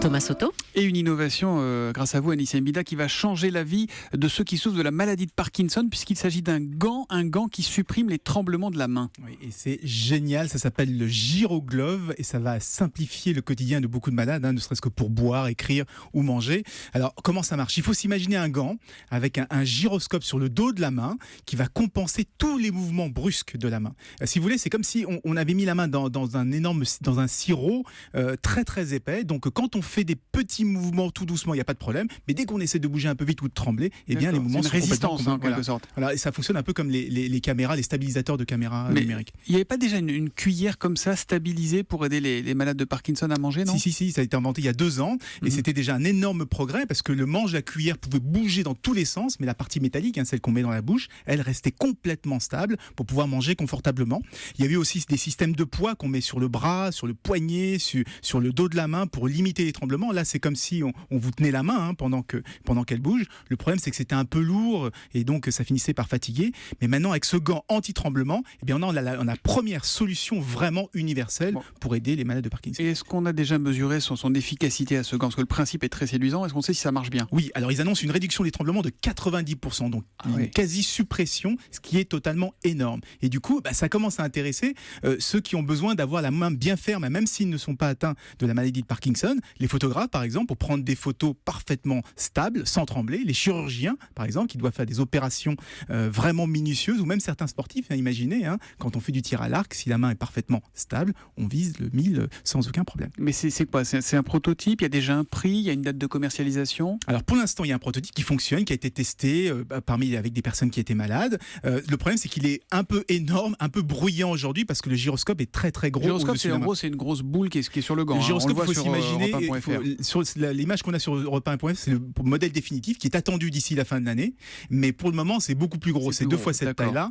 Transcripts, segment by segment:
Thomas Soto. Et une innovation, grâce à vous, Anissa Mbida, qui va changer la vie de ceux qui souffrent de la maladie de Parkinson, puisqu'il s'agit d'un gant qui supprime les tremblements de la main. Oui, et c'est génial, ça s'appelle le Gyroglove et ça va simplifier le quotidien de beaucoup de malades, ne serait-ce que pour boire, écrire ou manger. Alors, comment ça marche ? Il faut s'imaginer un gant avec un gyroscope sur le dos de la main qui va compenser tous les mouvements brusques de la main. Si vous voulez, c'est comme si on avait mis la main dans un sirop très très épais. Donc, quand on fait des petits mouvements tout doucement, il n'y a pas de problème. Mais dès qu'on essaie de bouger un peu vite ou de trembler, eh bien, les mouvements sont résistance, complètement... en quelque sorte. Voilà, et ça fonctionne un peu comme les caméras, les stabilisateurs de caméras numériques. Il n'y avait pas déjà une cuillère comme ça, stabilisée pour aider les malades de Parkinson à manger, non ? Si, ça a été inventé il y a 2 ans. Et c'était déjà un énorme progrès parce que le manche de la cuillère pouvait bouger dans tous les sens, mais la partie métallique, celle qu'on met dans la bouche, elle restait complètement stable pour pouvoir manger confortablement. Il y avait aussi des systèmes de poids qu'on met sur le bras, sur le poignet, sur le dos de la main pour limiter les tremblements. Là, c'est comme si on vous tenait la main pendant qu'elle bouge. Le problème, c'est que c'était un peu lourd et donc ça finissait par fatiguer. Mais maintenant, avec ce gant anti-tremblement, eh bien, on a la première solution vraiment universelle pour aider les malades de Parkinson. Et est-ce qu'on a déjà mesuré son efficacité à ce gant ? Parce que le principe est très séduisant. Est-ce qu'on sait si ça marche bien ? Oui, alors ils annoncent une réduction des tremblements de 90%, donc une quasi-suppression, ce qui est totalement énorme. Et du coup, ça commence à intéresser ceux qui ont besoin d'avoir la main bien ferme, même s'ils ne sont pas atteints de la maladie de Parkinson. Les photographes, par exemple, pour prendre des photos parfaitement stables, sans trembler. Les chirurgiens, par exemple, qui doivent faire des opérations vraiment minutieuses, ou même certains sportifs, imaginez, quand on fait du tir à l'arc, si la main est parfaitement stable, on vise le 1000 sans aucun problème. Mais c'est quoi ? C'est un prototype ? Il y a déjà un prix ? Il y a une date de commercialisation ? Alors pour l'instant, il y a un prototype qui fonctionne, qui a été testé avec des personnes qui étaient malades. Le problème, c'est qu'il est un peu énorme, un peu bruyant aujourd'hui, parce que le gyroscope est très très gros. Le gyroscope, c'est une grosse boule qui est sur le gant. Le gyroscope, on le voit il faut s'imaginer, sur l'image qu'on a sur Europe1.fr, c'est le modèle définitif qui est attendu d'ici la fin de l'année. Mais pour le moment, c'est beaucoup plus gros. C'est 2 fois cette taille-là.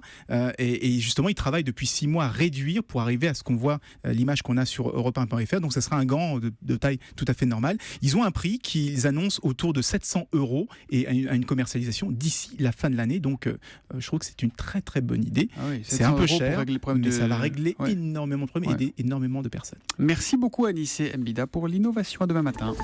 Et justement, ils travaillent depuis 6 mois à réduire pour arriver à ce qu'on voit, l'image qu'on a sur Europe1.fr. Donc, ça sera un gant de taille tout à fait normale. Ils ont un prix qu'ils annoncent autour de 700 € et à une commercialisation d'ici la fin de l'année. Donc, je trouve que c'est une très très bonne idée. C'est un peu cher, mais ça va régler énormément de problèmes et aider énormément de personnes. Merci beaucoup, Anissa Mbida, pour l'innovation. À demain matin.